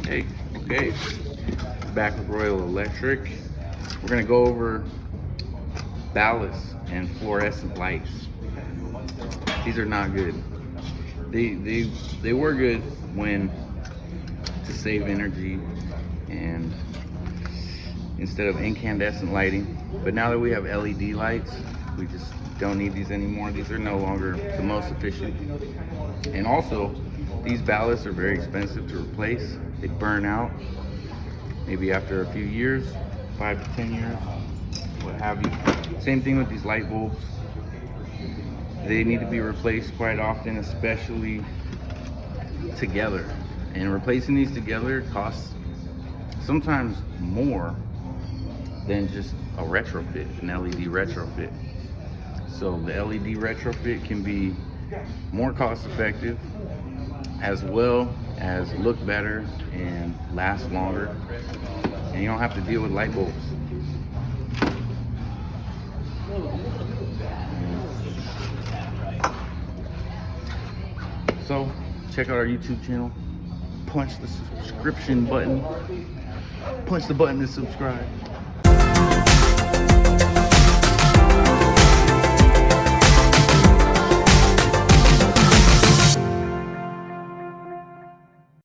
Hey, okay, back with Royal Electric. We're gonna go over ballast and fluorescent lights. These are not good. They were good when to save energy and instead of incandescent lighting, but now that we have LED lights, we just don't need these anymore. These are no longer the most efficient. And also, these ballasts are very expensive to replace. They burn out maybe after a few years, 5 to 10 years, what have you. Same thing with these light bulbs. They need to be replaced quite often, especially together. And replacing these together costs sometimes more than just a retrofit, an LED retrofit. So the LED retrofit can be more cost effective as well as look better and last longer. And you don't have to deal with light bulbs. So check out our YouTube channel. Punch the subscription button. Punch the button to subscribe.